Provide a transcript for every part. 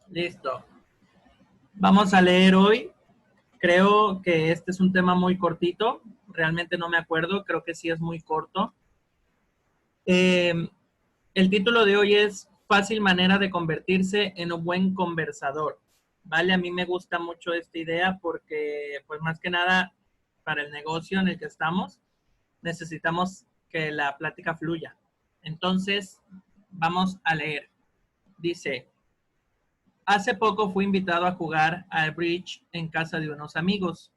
Listo. Vamos a leer hoy. Creo que este es un tema muy cortito. Realmente no me acuerdo. Creo que sí es muy corto. El título de hoy es Fácil manera de convertirse en un buen conversador. Vale, a mí me gusta mucho esta idea porque, pues más que nada, para el negocio en el que estamos, necesitamos que la plática fluya. Entonces, vamos a leer. Dice, hace poco fui invitado a jugar al bridge en casa de unos amigos.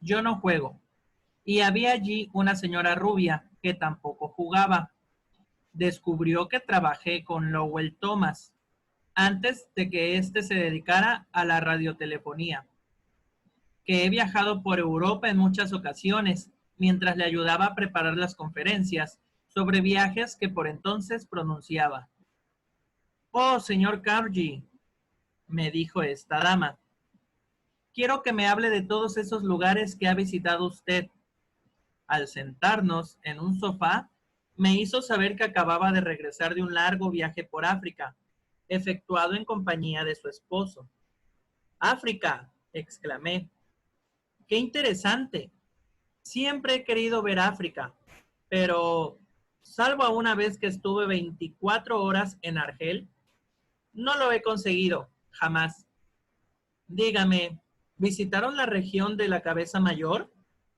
Yo no juego. Y había allí una señora rubia que tampoco jugaba. Descubrió que trabajé con Lowell Thomas antes de que éste se dedicara a la radiotelefonía, que he viajado por Europa en muchas ocasiones mientras le ayudaba a preparar las conferencias sobre viajes que por entonces pronunciaba. Oh, señor Cargy, me dijo esta dama, quiero que me hable de todos esos lugares que ha visitado usted. Al sentarnos en un sofá, me hizo saber que acababa de regresar de un largo viaje por África, efectuado en compañía de su esposo. ¡África!, exclamé. ¡Qué interesante! Siempre he querido ver África, pero salvo una vez que estuve 24 horas en Argel, no lo he conseguido, jamás. Dígame, ¿visitaron la región de la Cabeza Mayor?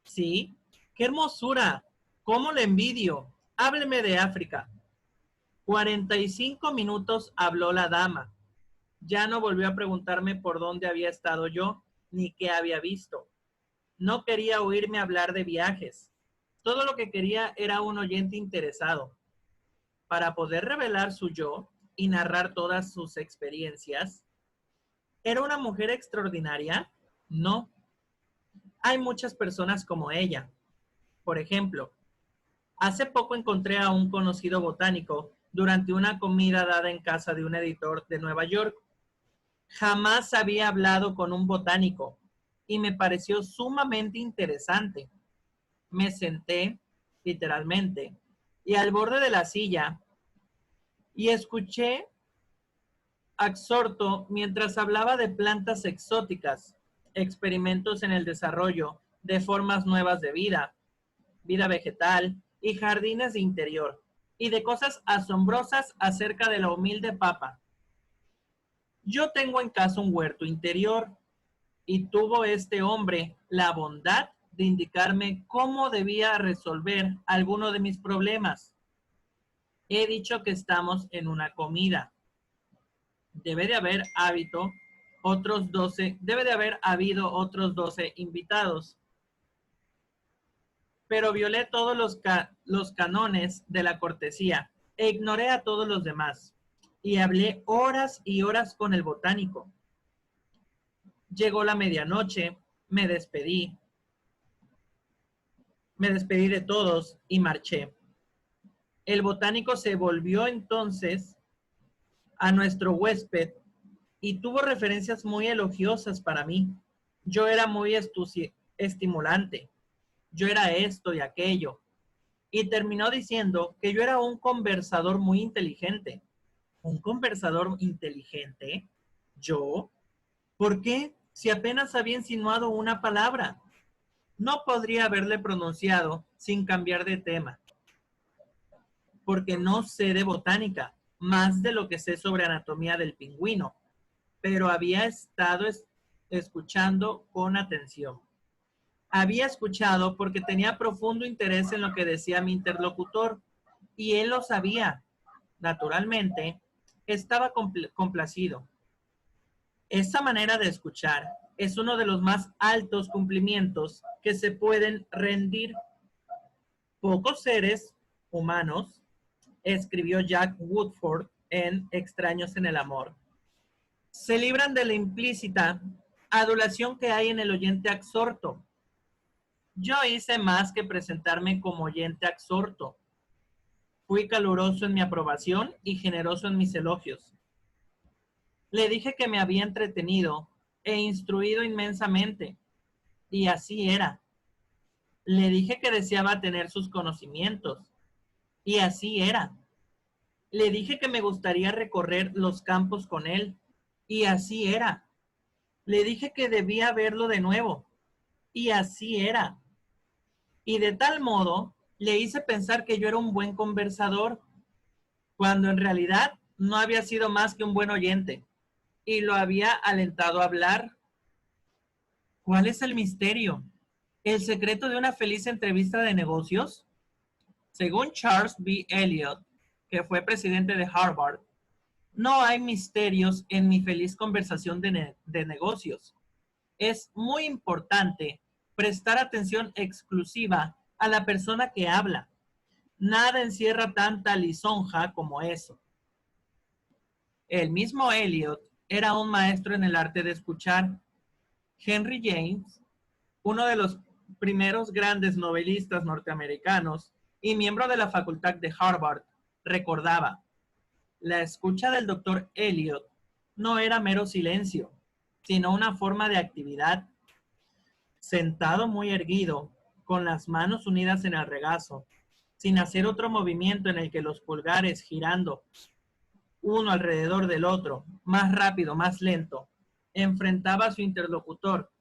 Sí. ¡Qué hermosura! ¿Cómo le envidio? Hábleme de África. 45 minutos habló la dama. Ya no volvió a preguntarme por dónde había estado yo, ni qué había visto. No quería oírme hablar de viajes. Todo lo que quería era un oyente interesado. Para poder revelar su yo y narrar todas sus experiencias, ¿era una mujer extraordinaria? No. Hay muchas personas como ella. Por ejemplo, hace poco encontré a un conocido botánico durante una comida dada en casa de un editor de Nueva York. Jamás había hablado con un botánico y me pareció sumamente interesante. Me senté, literalmente, y al borde de la silla y escuché absorto mientras hablaba de plantas exóticas, experimentos en el desarrollo de formas nuevas de vida, vida vegetal y jardines de interior, y de cosas asombrosas acerca de la humilde papa. Yo tengo en casa un huerto interior, y tuvo este hombre la bondad de indicarme cómo debía resolver alguno de mis problemas. He dicho que estamos en una comida. Debe de haber habido otros 12 invitados, pero violé todos los canones de la cortesía e ignoré a todos los demás. Y hablé horas y horas con el botánico. Llegó la medianoche, me despedí de todos y marché. El botánico se volvió entonces a nuestro huésped y tuvo referencias muy elogiosas para mí. Yo era muy estimulante. Yo era esto y aquello. Y terminó diciendo que yo era un conversador muy inteligente. ¿Un conversador inteligente? ¿Yo? ¿Por qué? Si apenas había insinuado una palabra. No podría haberle pronunciado sin cambiar de tema, porque no sé de botánica, más de lo que sé sobre anatomía del pingüino, pero había estado escuchando con atención. Había escuchado porque tenía profundo interés en lo que decía mi interlocutor, y él lo sabía. Naturalmente, estaba complacido. Esa manera de escuchar es uno de los más altos cumplimientos que se pueden rendir. Pocos seres humanos, escribió Jack Woodford en Extraños en el Amor, se libran de la implícita adulación que hay en el oyente absorto. Yo hice más que presentarme como oyente absorto. Fui caluroso en mi aprobación y generoso en mis elogios. Le dije que me había entretenido e instruido inmensamente, y así era. Le dije que deseaba tener sus conocimientos, y así era. Le dije que me gustaría recorrer los campos con él, Y así era. Le dije que debía verlo de nuevo. Y así era. Y de tal modo le hice pensar que yo era un buen conversador, cuando en realidad no había sido más que un buen oyente, y lo había alentado a hablar. ¿Cuál es el misterio? ¿El secreto de una feliz entrevista de negocios? Según Charles B. Eliot, que fue presidente de Harvard, no hay misterios en mi feliz conversación de negocios. Es muy importante prestar atención exclusiva a la persona que habla. Nada encierra tanta lisonja como eso. El mismo Eliot era un maestro en el arte de escuchar. Henry James, uno de los primeros grandes novelistas norteamericanos y miembro de la facultad de Harvard, recordaba: la escucha del doctor Eliot no era mero silencio, sino una forma de actividad. Sentado muy erguido, con las manos unidas en el regazo, sin hacer otro movimiento en el que los pulgares girando uno alrededor del otro, más rápido, más lento, enfrentaba a su interlocutor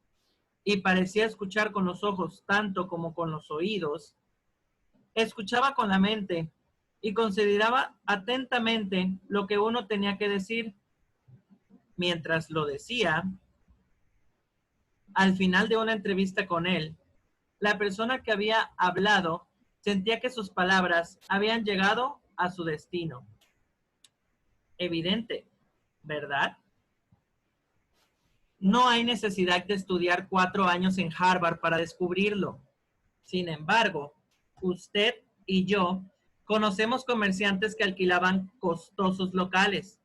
y parecía escuchar con los ojos tanto como con los oídos. Escuchaba con la mente y consideraba atentamente lo que uno tenía que decir. Mientras lo decía, al final de una entrevista con él, la persona que había hablado sentía que sus palabras habían llegado a su destino. Evidente, ¿verdad? No hay necesidad de estudiar 4 años en Harvard para descubrirlo. Sin embargo, usted y yo conocemos comerciantes que alquilaban costosos locales,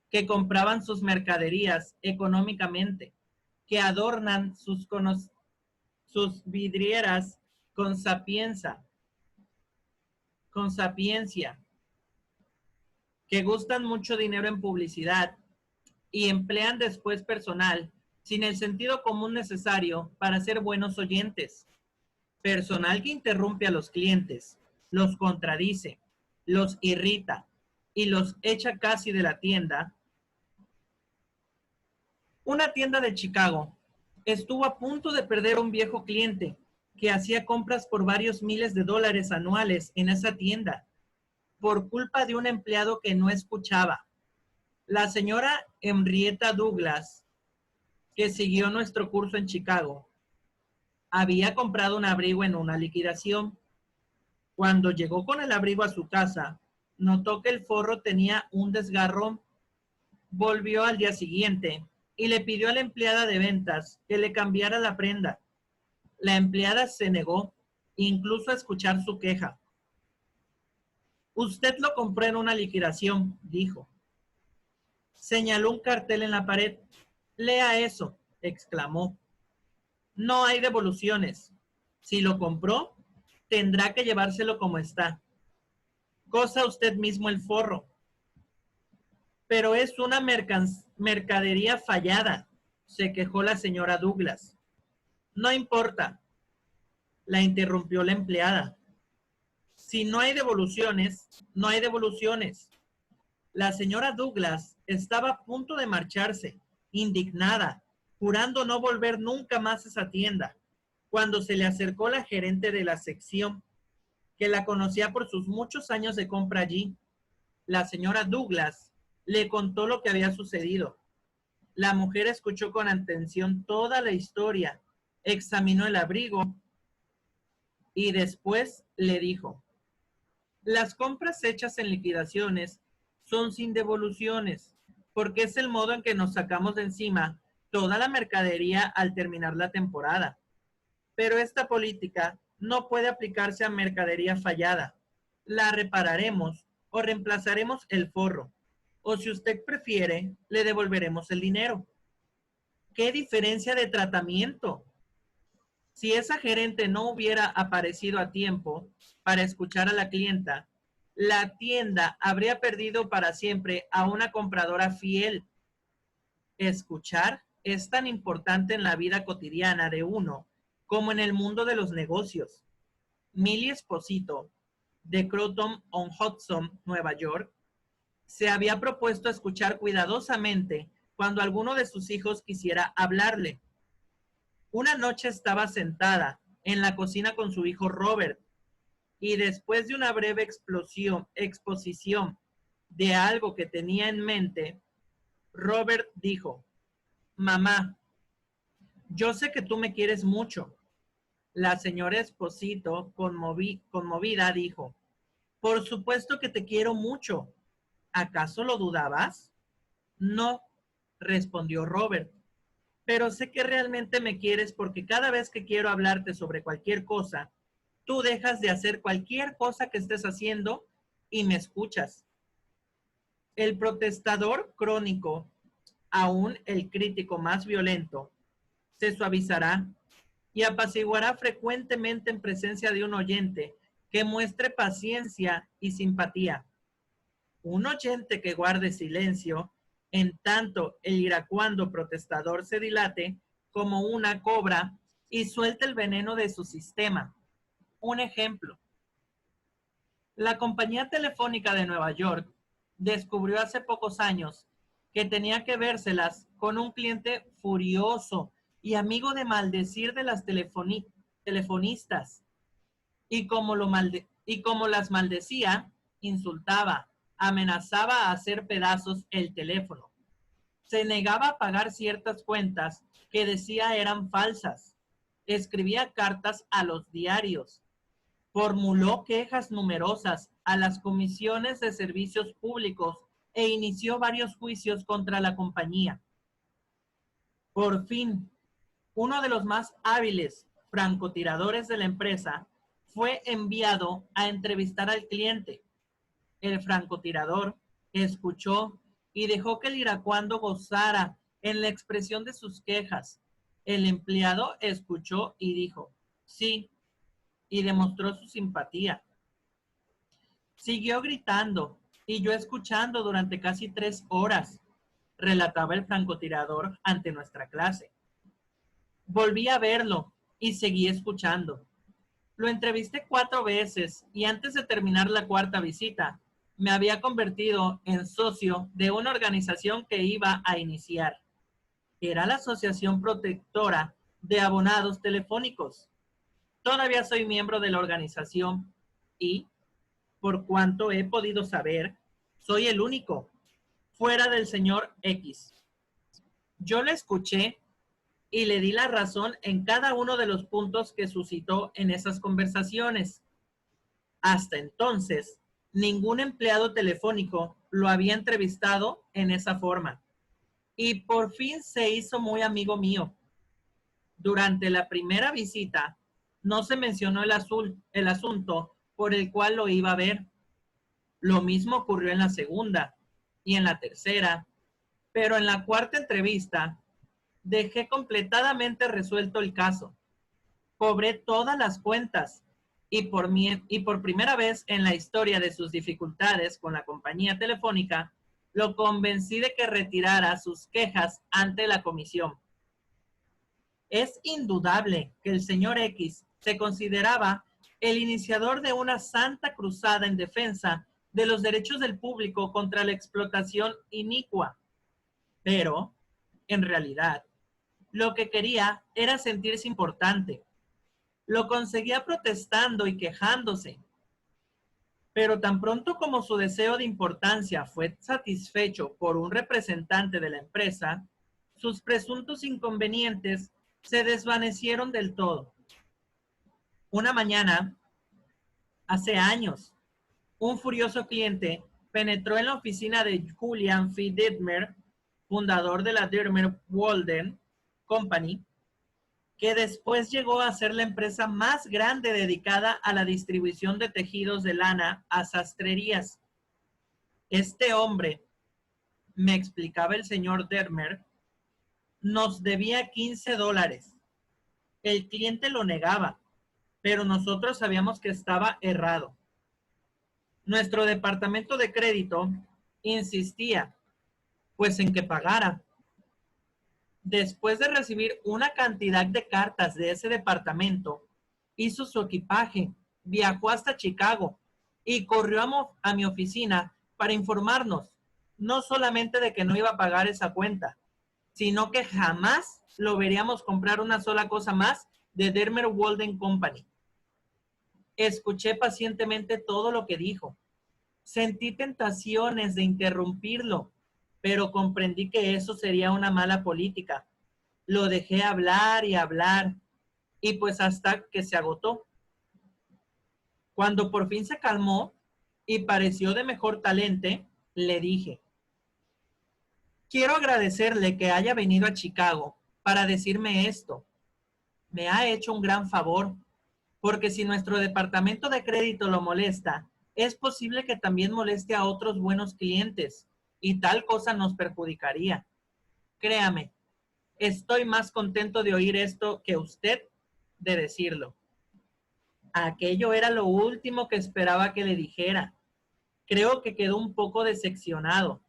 que compraban sus mercaderías económicamente, que adornan sus vidrieras con sapiencia, que gustan mucho dinero en publicidad y emplean después personal sin el sentido común necesario para ser buenos oyentes. Personal que interrumpe a los clientes, los contradice, los irrita y los echa casi de la tienda. Una tienda de Chicago estuvo a punto de perder un viejo cliente que hacía compras por varios miles de dólares anuales en esa tienda por culpa de un empleado que no escuchaba. La señora Henrietta Douglas, que siguió nuestro curso en Chicago, había comprado un abrigo en una liquidación. Cuando llegó con el abrigo a su casa, notó que el forro tenía un desgarrón. Volvió al día siguiente y le pidió a la empleada de ventas que le cambiara la prenda. La empleada se negó, incluso a escuchar su queja. Usted lo compró en una liquidación, dijo. Señaló un cartel en la pared. Lea eso, exclamó. No hay devoluciones. Si lo compró, tendrá que llevárselo como está. Cosa usted mismo el forro. Pero es una mercadería fallada, se quejó la señora Douglas. No importa, la interrumpió la empleada. Si no hay devoluciones, no hay devoluciones. La señora Douglas estaba a punto de marcharse, indignada, jurando no volver nunca más a esa tienda, cuando se le acercó la gerente de la sección, que la conocía por sus muchos años de compra allí. La señora Douglas le contó lo que había sucedido. La mujer escuchó con atención toda la historia, examinó el abrigo y después le dijo: las compras hechas en liquidaciones son sin devoluciones, porque es el modo en que nos sacamos de encima toda la mercadería al terminar la temporada. Pero esta política no puede aplicarse a mercadería fallada. La repararemos o reemplazaremos el forro, o si usted prefiere, le devolveremos el dinero. ¿Qué diferencia de tratamiento? Si esa gerente no hubiera aparecido a tiempo para escuchar a la clienta, la tienda habría perdido para siempre a una compradora fiel. Escuchar es tan importante en la vida cotidiana de uno como en el mundo de los negocios. Millie Esposito, de Croton-on-Hudson, Nueva York, se había propuesto escuchar cuidadosamente cuando alguno de sus hijos quisiera hablarle. Una noche estaba sentada en la cocina con su hijo Robert y después de una breve exposición de algo que tenía en mente, Robert dijo: Mamá, yo sé que tú me quieres mucho. La señora Esposito, conmovida, dijo: Por supuesto que te quiero mucho. ¿Acaso lo dudabas? No, respondió Robert, pero sé que realmente me quieres porque cada vez que quiero hablarte sobre cualquier cosa, tú dejas de hacer cualquier cosa que estés haciendo y me escuchas. El protestador crónico, aún el crítico más violento, se suavizará y apaciguará frecuentemente en presencia de un oyente que muestre paciencia y simpatía. Un oyente que guarde silencio, en tanto el iracundo protestador se dilate como una cobra y suelte el veneno de su sistema. Un ejemplo: la compañía telefónica de Nueva York descubrió hace pocos años que tenía que vérselas con un cliente furioso y amigo de maldecir de las telefonistas. Y como las maldecía, insultaba, amenazaba a hacer pedazos el teléfono. Se negaba a pagar ciertas cuentas que decía eran falsas. Escribía cartas a los diarios. Formuló quejas numerosas a las comisiones de servicios públicos e inició varios juicios contra la compañía. Por fin, uno de los más hábiles francotiradores de la empresa fue enviado a entrevistar al cliente. El francotirador escuchó y dejó que el iracundo gozara en la expresión de sus quejas. El empleado escuchó y dijo: sí, y demostró su simpatía. Siguió gritando y yo escuchando durante casi 3 horas, relataba el francotirador ante nuestra clase. Volví a verlo y seguí escuchando. Lo entrevisté 4 veces y antes de terminar la cuarta visita, me había convertido en socio de una organización que iba a iniciar. Era la Asociación Protectora de Abonados Telefónicos. Todavía soy miembro de la organización y, por cuanto he podido saber, soy el único, fuera del señor X. Yo le escuché y le di la razón en cada uno de los puntos que suscitó en esas conversaciones. Hasta entonces, ningún empleado telefónico lo había entrevistado en esa forma. Y por fin se hizo muy amigo mío. Durante la primera visita, no se mencionó el asunto por el cual lo iba a ver. Lo mismo ocurrió en la segunda y en la tercera, pero en la cuarta entrevista dejé completamente resuelto el caso. Cobré todas las cuentas y por primera vez en la historia de sus dificultades con la compañía telefónica, lo convencí de que retirara sus quejas ante la comisión. Es indudable que el señor X se consideraba el iniciador de una santa cruzada en defensa de los derechos del público contra la explotación inicua. Pero, en realidad, lo que quería era sentirse importante. Lo conseguía protestando y quejándose. Pero tan pronto como su deseo de importancia fue satisfecho por un representante de la empresa, sus presuntos inconvenientes se desvanecieron del todo. Una mañana, hace años, un furioso cliente penetró en la oficina de Julian F. Dittmer, fundador de la Dittmer Walden Company, que después llegó a ser la empresa más grande dedicada a la distribución de tejidos de lana a sastrerías. Este hombre, me explicaba el señor Dittmer, nos debía $15. El cliente lo negaba, pero nosotros sabíamos que estaba errado. Nuestro departamento de crédito insistía, pues, en que pagara. Después de recibir una cantidad de cartas de ese departamento, hizo su equipaje, viajó hasta Chicago y corrió a mi oficina para informarnos, no solamente de que no iba a pagar esa cuenta, sino que jamás lo veríamos comprar una sola cosa más de Dermer Walden Company. Escuché pacientemente todo lo que dijo. Sentí tentaciones de interrumpirlo, pero comprendí que eso sería una mala política. Lo dejé hablar y hablar, y pues hasta que se agotó. Cuando por fin se calmó y pareció de mejor talente, le dije: quiero agradecerle que haya venido a Chicago para decirme esto. Me ha hecho un gran favor, porque si nuestro departamento de crédito lo molesta, es posible que también moleste a otros buenos clientes, y tal cosa nos perjudicaría. Créame, estoy más contento de oír esto que usted de decirlo. Aquello era lo último que esperaba que le dijera. Creo que quedó un poco decepcionado,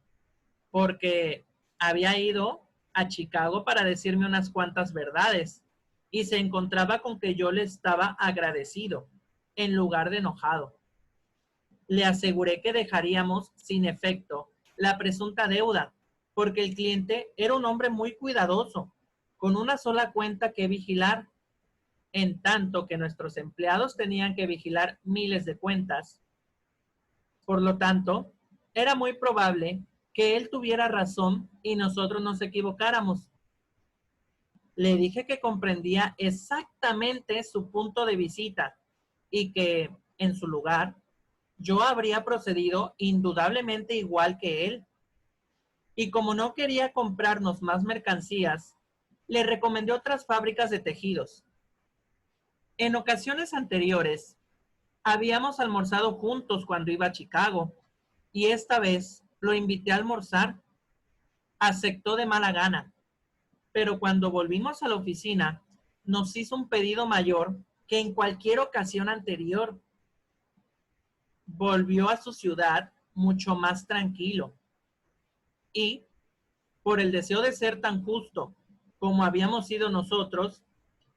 porque había ido a Chicago para decirme unas cuantas verdades y se encontraba con que yo le estaba agradecido en lugar de enojado. Le aseguré que dejaríamos sin efecto la presunta deuda, porque el cliente era un hombre muy cuidadoso, con una sola cuenta que vigilar, en tanto que nuestros empleados tenían que vigilar miles de cuentas. Por lo tanto, era muy probable que él tuviera razón y nosotros nos equivocáramos. Le dije que comprendía exactamente su punto de visita y que, en su lugar, yo habría procedido indudablemente igual que él. Y como no quería comprarnos más mercancías, le recomendé otras fábricas de tejidos. En ocasiones anteriores, habíamos almorzado juntos cuando iba a Chicago, y esta vez lo invité a almorzar. Aceptó de mala gana, pero cuando volvimos a la oficina, nos hizo un pedido mayor que en cualquier ocasión anterior. Volvió a su ciudad mucho más tranquilo y, por el deseo de ser tan justo como habíamos sido nosotros,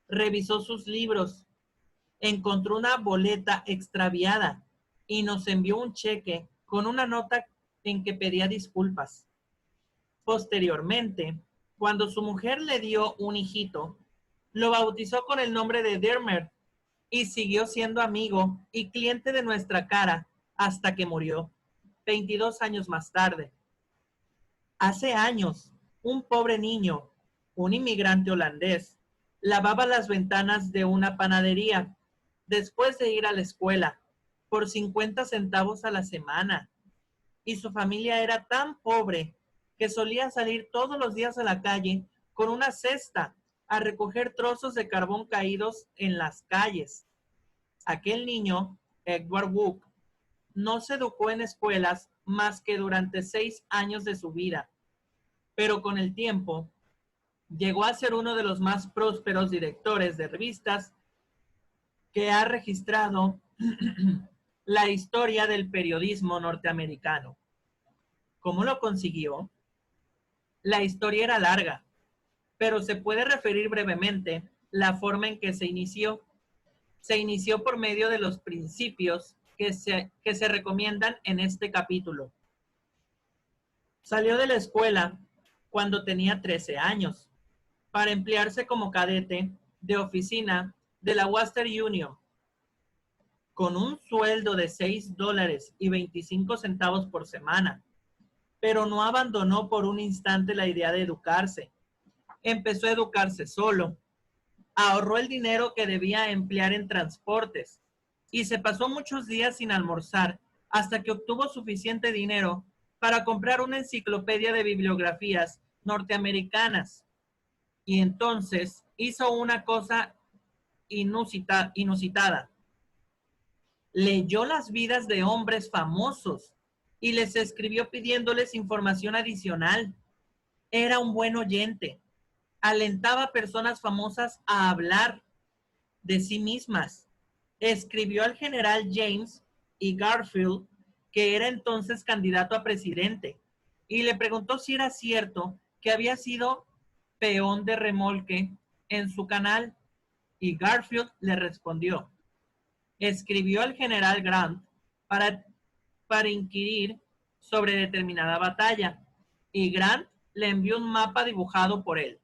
revisó sus libros, encontró una boleta extraviada y nos envió un cheque con una nota en que pedía disculpas. Posteriormente, cuando su mujer le dio un hijito, lo bautizó con el nombre de Dermer y siguió siendo amigo y cliente de nuestra cara hasta que murió, 22 años más tarde. Hace años, un pobre niño, un inmigrante holandés, lavaba las ventanas de una panadería después de ir a la escuela por 50 centavos a la semana. Y su familia era tan pobre que solía salir todos los días a la calle con una cesta a recoger trozos de carbón caídos en las calles. Aquel niño, Edward Wook, no se educó en escuelas más que durante 6 años de su vida, pero con el tiempo llegó a ser uno de los más prósperos directores de revistas que ha registrado la historia del periodismo norteamericano. ¿Cómo lo consiguió? La historia era larga, pero se puede referir brevemente la forma en que se inició. Se inició por medio de los principios que se recomiendan en este capítulo. Salió de la escuela cuando tenía 13 años para emplearse como cadete de oficina de la Western Union con un sueldo de $6.25 por semana, pero no abandonó por un instante la idea de educarse. Empezó a educarse solo, ahorró el dinero que debía emplear en transportes y se pasó muchos días sin almorzar hasta que obtuvo suficiente dinero para comprar una enciclopedia de bibliografías norteamericanas. Y entonces hizo una cosa inusitada. Leyó las vidas de hombres famosos y les escribió pidiéndoles información adicional. Era un buen oyente. Alentaba a personas famosas a hablar de sí mismas. Escribió al general James E. Garfield, que era entonces candidato a presidente, y le preguntó si era cierto que había sido peón de remolque en su canal, y Garfield le respondió. Escribió al general Grant para inquirir sobre determinada batalla, y Grant le envió un mapa dibujado por él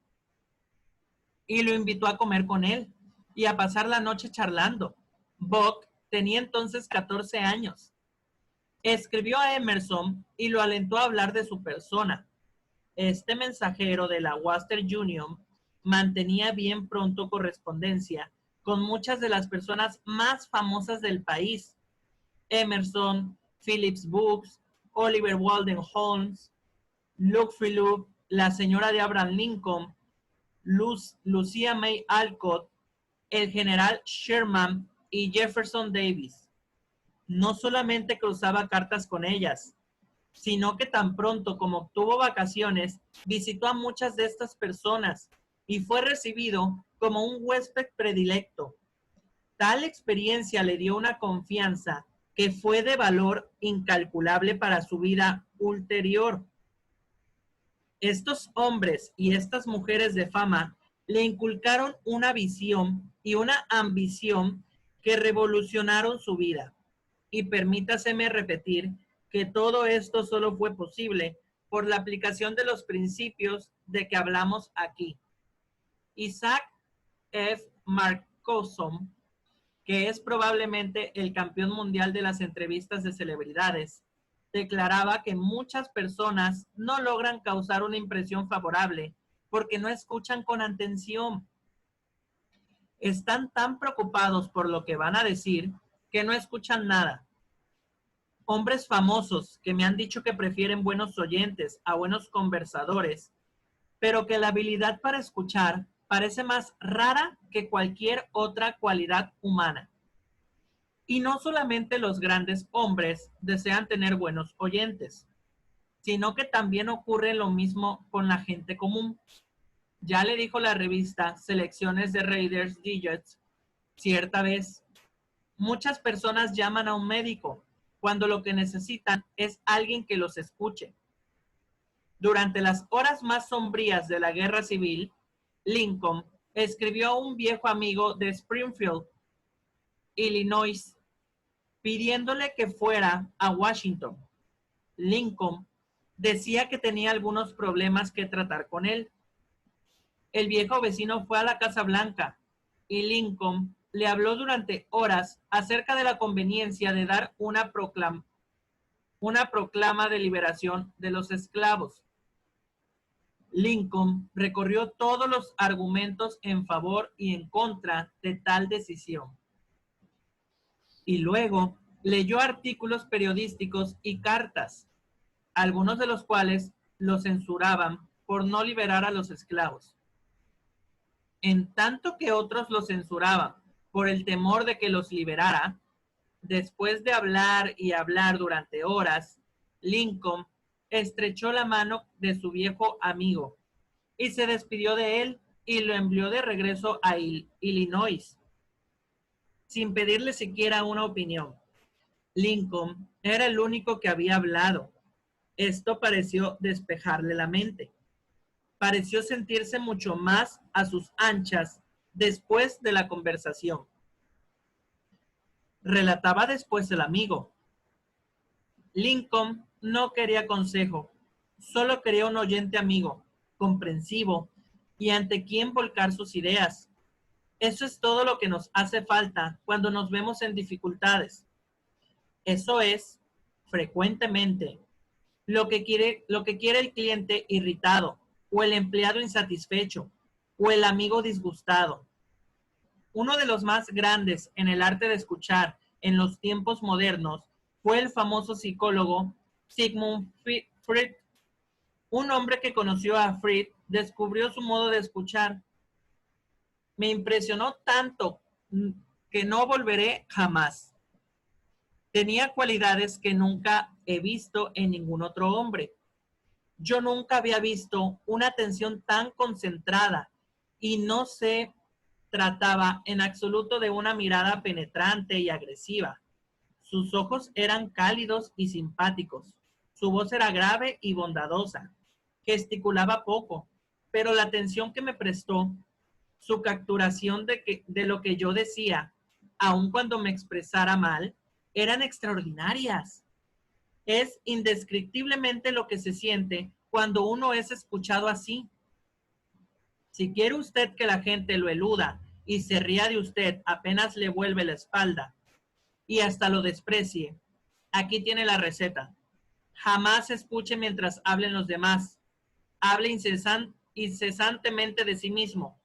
y lo invitó a comer con él y a pasar la noche charlando. Buck tenía entonces 14 años. Escribió a Emerson y lo alentó a hablar de su persona. Este mensajero de la Western Union mantenía bien pronto correspondencia con muchas de las personas más famosas del país. Emerson, Phillips Brooks, Oliver Wendell Holmes, Luke Phillip, la señora de Abraham Lincoln, Lucia May Alcott, el general Sherman y Jefferson Davis. No solamente cruzaba cartas con ellas, sino que tan pronto como obtuvo vacaciones, visitó a muchas de estas personas y fue recibido como un huésped predilecto. Tal experiencia le dio una confianza que fue de valor incalculable para su vida ulterior. Estos hombres y estas mujeres de fama le inculcaron una visión y una ambición que revolucionaron su vida. Y permítaseme repetir que todo esto solo fue posible por la aplicación de los principios de que hablamos aquí. Isaac F. Marcosson, que es probablemente el campeón mundial de las entrevistas de celebridades, declaraba que muchas personas no logran causar una impresión favorable porque no escuchan con atención. Están tan preocupados por lo que van a decir que no escuchan nada. Hombres famosos que me han dicho que prefieren buenos oyentes a buenos conversadores, pero que la habilidad para escuchar parece más rara que cualquier otra cualidad humana. Y no solamente los grandes hombres desean tener buenos oyentes, sino que también ocurre lo mismo con la gente común. Ya le dijo la revista Selecciones de Reader's Digest cierta vez, muchas personas llaman a un médico cuando lo que necesitan es alguien que los escuche. Durante las horas más sombrías de la guerra civil, Lincoln escribió a un viejo amigo de Springfield, Illinois, pidiéndole que fuera a Washington. Lincoln decía que tenía algunos problemas que tratar con él. El viejo vecino fue a la Casa Blanca y Lincoln le habló durante horas acerca de la conveniencia de dar una proclama de liberación de los esclavos. Lincoln recorrió todos los argumentos en favor y en contra de tal decisión. Y luego leyó artículos periodísticos y cartas, algunos de los cuales lo censuraban por no liberar a los esclavos. En tanto que otros lo censuraban por el temor de que los liberara, después de hablar y hablar durante horas, Lincoln estrechó la mano de su viejo amigo y se despidió de él y lo envió de regreso a Illinois, sin pedirle siquiera una opinión. Lincoln era el único que había hablado. Esto pareció despejarle la mente. Pareció sentirse mucho más a sus anchas después de la conversación. Relataba después el amigo. Lincoln no quería consejo, solo quería un oyente amigo, comprensivo y ante quien volcar sus ideas. Eso es todo lo que nos hace falta cuando nos vemos en dificultades. Eso es, frecuentemente, lo que quiere el cliente irritado, o el empleado insatisfecho, o el amigo disgustado. Uno de los más grandes en el arte de escuchar en los tiempos modernos fue el famoso psicólogo Sigmund Freud. Un hombre que conoció a Freud descubrió su modo de escuchar. Me impresionó tanto que no volveré jamás. Tenía cualidades que nunca he visto en ningún otro hombre. Yo nunca había visto una atención tan concentrada y no se trataba en absoluto de una mirada penetrante y agresiva. Sus ojos eran cálidos y simpáticos. Su voz era grave y bondadosa. Gesticulaba poco, pero la atención que me prestó, su capturación de lo que yo decía, aun cuando me expresara mal, eran extraordinarias. Es indescriptiblemente lo que se siente cuando uno es escuchado así. Si quiere usted que la gente lo eluda y se ría de usted apenas le vuelve la espalda y hasta lo desprecie, aquí tiene la receta. Jamás escuche mientras hablen los demás. Hable incesantemente de sí mismo.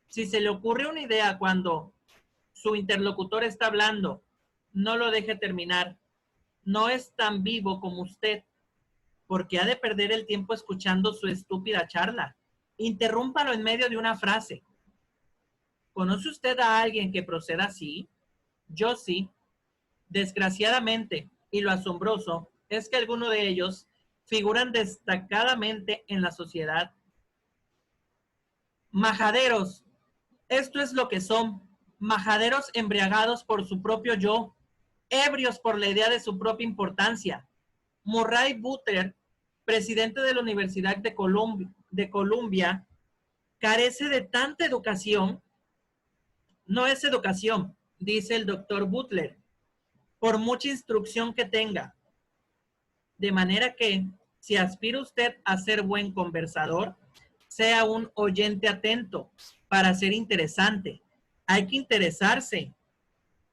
Si se le ocurre una idea cuando su interlocutor está hablando, no lo deje terminar. No es tan vivo como usted, porque ha de perder el tiempo escuchando su estúpida charla. Interrúmpalo en medio de una frase. ¿Conoce usted a alguien que proceda así? Yo sí. Desgraciadamente, y lo asombroso es que algunos de ellos figuran destacadamente en la sociedad. Majaderos, esto es lo que son. Majaderos embriagados por su propio yo, ebrios por la idea de su propia importancia. Murray Butler, presidente de la Universidad de Columbia, carece de tanta educación. No es educación, dice el doctor Butler, por mucha instrucción que tenga. De manera que, si aspira usted a ser buen conversador, sea un oyente atento para ser interesante. Hay que interesarse.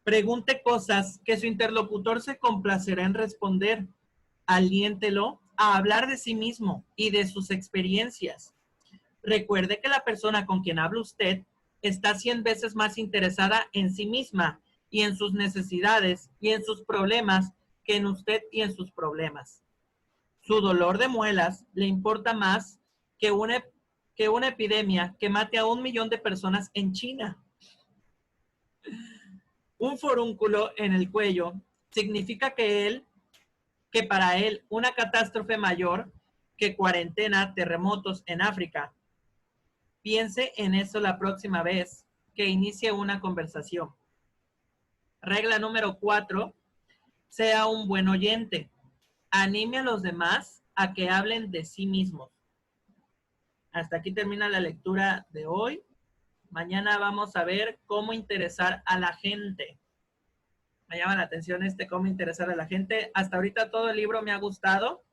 Pregunte cosas que su interlocutor se complacerá en responder. Aliéntelo a hablar de sí mismo y de sus experiencias. Recuerde que la persona con quien habla usted está 100 veces más interesada en sí misma y en sus necesidades y en sus problemas que en usted y en sus problemas. Su dolor de muelas le importa más que una epidemia que mate a 1 millón de personas en China. Un forúnculo en el cuello significa que para él una catástrofe mayor que cuarentena, terremotos en África. Piense en eso la próxima vez que inicie una conversación. Regla número 4, sea un buen oyente. Anime a los demás a que hablen de sí mismos. Hasta aquí termina la lectura de hoy. Mañana vamos a ver cómo interesar a la gente. Me llama la atención cómo interesar a la gente. Hasta ahorita todo el libro me ha gustado.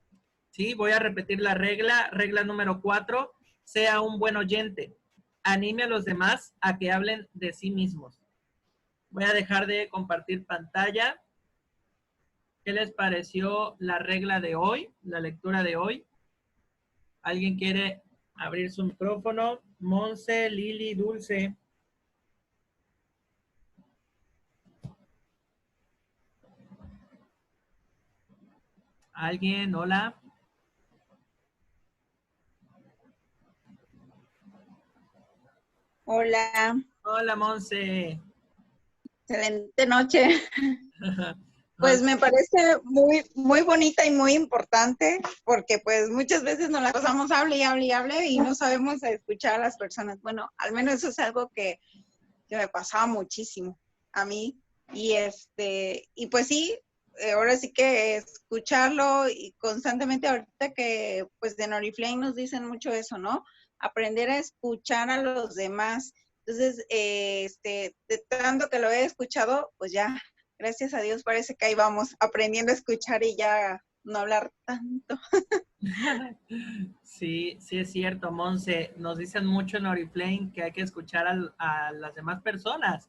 Sí, voy a repetir la regla. Regla número 4, sea un buen oyente. Anime a los demás a que hablen de sí mismos. Voy a dejar de compartir pantalla. ¿Qué les pareció la regla de hoy, la lectura de hoy? ¿Alguien quiere abrir su micrófono? Monse, Lili, Dulce. ¿Alguien? Hola. Hola, Hola, Monse. excelente noche. Pues Ok. me parece muy bonita y muy importante porque pues muchas veces nos la pasamos hable y hable y hable y no sabemos escuchar a las personas. Bueno, al menos eso es algo que me pasaba muchísimo a mí. Y pues sí, ahora sí que escucharlo y constantemente ahorita que pues de Oriflame nos dicen mucho eso, ¿no? Aprender a escuchar a los demás. Entonces, de tanto que lo he escuchado, pues ya, gracias a Dios, parece que ahí vamos, aprendiendo a escuchar y ya no hablar tanto. Sí, sí es cierto, Monse. Nos dicen mucho en Oriflame que hay que escuchar a las demás personas.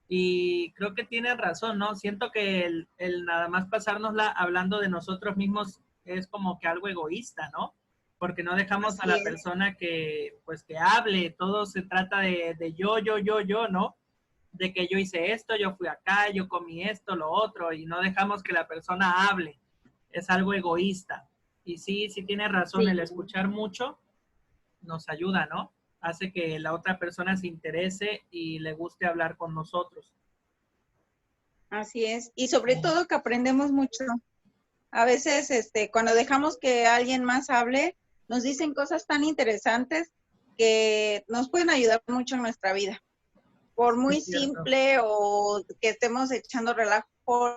Y creo que tienen razón, ¿no? Siento que el nada más pasárnosla hablando de nosotros mismos es como que algo egoísta, ¿no? Porque no dejamos a Así la es. persona que, pues, que hable. Todo se trata de yo, ¿no? De que yo hice esto, yo fui acá, yo comí esto, lo otro, y no dejamos que la persona hable. Es algo egoísta. Y sí, sí tiene razón, Sí. el escuchar mucho nos ayuda, ¿no? Hace que la otra persona se interese y le guste hablar con nosotros. Así es. Y sobre todo que aprendemos mucho. A veces, cuando dejamos que alguien más hable, nos dicen cosas tan interesantes que nos pueden ayudar mucho en nuestra vida. Por muy Es cierto. simple o que estemos echando relajo,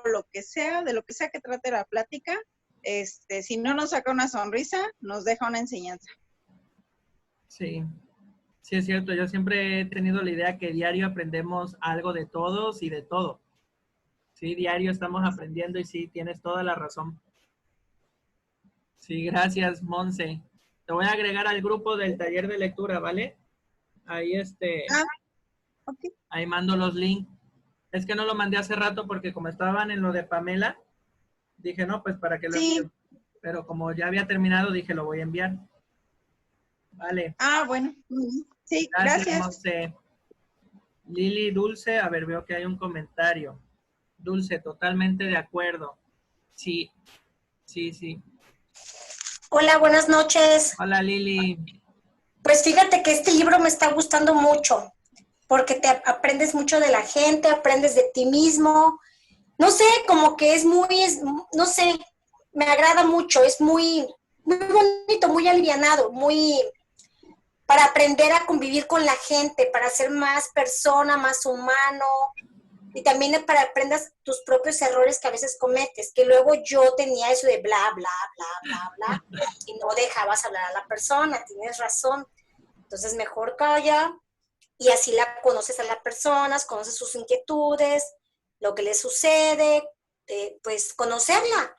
lo que sea, de lo que sea que trate la plática, si no nos saca una sonrisa, nos deja una enseñanza. Sí, sí es cierto. Yo siempre he tenido la idea que diario aprendemos algo de todos y de todo. Sí, diario estamos aprendiendo y sí, tienes toda la razón. Sí, gracias, Monse. Te voy a agregar al grupo del taller de lectura, ¿vale? Ahí Ok. ahí mando los links. Es que no lo mandé hace rato porque como estaban en lo de Pamela, dije, no, pues para que lo Sí. envío. Pero como ya había terminado, dije, lo voy a enviar. Vale. Bueno. Sí, Gracias, gracias. Monse. Lili Dulce, a ver, veo que hay un comentario. Dulce, totalmente de acuerdo. Sí, sí, sí. Hola, buenas noches. Hola, Lili. Pues fíjate que este libro me está gustando mucho, porque te aprendes mucho de la gente, aprendes de ti mismo. No sé, como que no sé, me agrada mucho, es muy bonito, muy alivianado, muy para aprender a convivir con la gente, para ser más persona, más humano, y también para aprendas tus propios errores que a veces cometes, que luego yo tenía eso de bla, bla, bla, bla, bla, y no dejabas hablar a la persona, tienes razón. Entonces mejor calla y así la conoces a las personas, conoces sus inquietudes, lo que le sucede, pues conocerla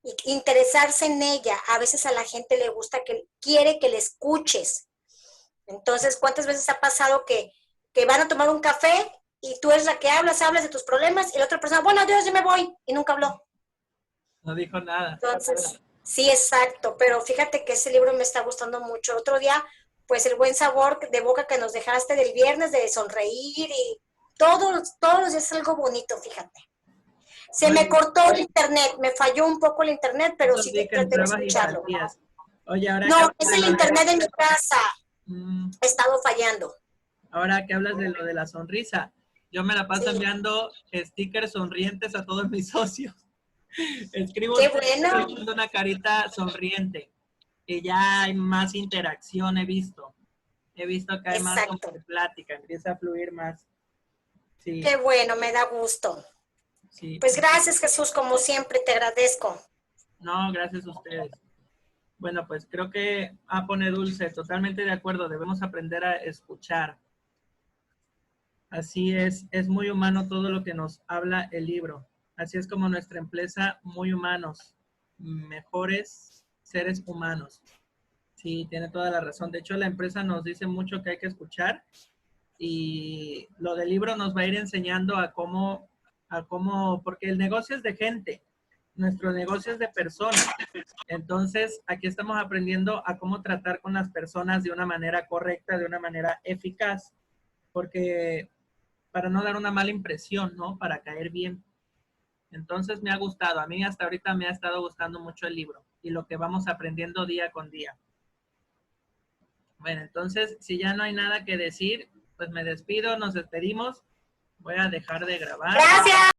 y interesarse en ella. A veces a la gente le gusta quiere que le escuches. Entonces, ¿cuántas veces ha pasado que van a tomar un café y tú eres la que hablas de tus problemas y la otra persona, bueno, adiós, yo me voy, y nunca habló? No dijo nada. Entonces, sí, exacto, pero fíjate que ese libro me está gustando mucho. Otro día, pues el buen sabor de boca que nos dejaste del viernes, de sonreír y todos los días es algo bonito, fíjate. Se me cortó el internet, me falló un poco el internet, pero Eso sí sí que traté de entrabas y escucharlo. salías. Oye, ahora que No, hablas es de el lo internet de mi casa, Mm, ha estado fallando. ahora que hablas de lo de la sonrisa, yo me la paso Sí, enviando stickers sonrientes a todos mis socios. Escribo qué un bueno. texto y mando una carita sonriente. Y ya hay más interacción, he visto. He visto que hay más como Exacto. de plática, empieza a fluir más. Sí, Qué bueno, me da gusto. sí. Pues gracias, Jesús, como siempre, te agradezco. No, gracias a ustedes. Bueno, pues creo que pone Dulce, totalmente de acuerdo, debemos aprender a escuchar. Así es muy humano todo lo que nos habla el libro. Así es como nuestra empresa, muy humanos, mejores seres humanos. Sí, tiene toda la razón. De hecho, la empresa nos dice mucho que hay que escuchar y lo del libro nos va a ir enseñando porque el negocio es de gente, nuestro negocio es de personas. Entonces, aquí estamos aprendiendo a cómo tratar con las personas de una manera correcta, de una manera eficaz, porque para no dar una mala impresión, ¿no? Para caer bien. Entonces me ha gustado, a mí hasta ahorita me ha estado gustando mucho el libro y lo que vamos aprendiendo día con día. Bueno, entonces si ya no hay nada que decir, pues me despido, nos despedimos. Voy a dejar de grabar. Gracias.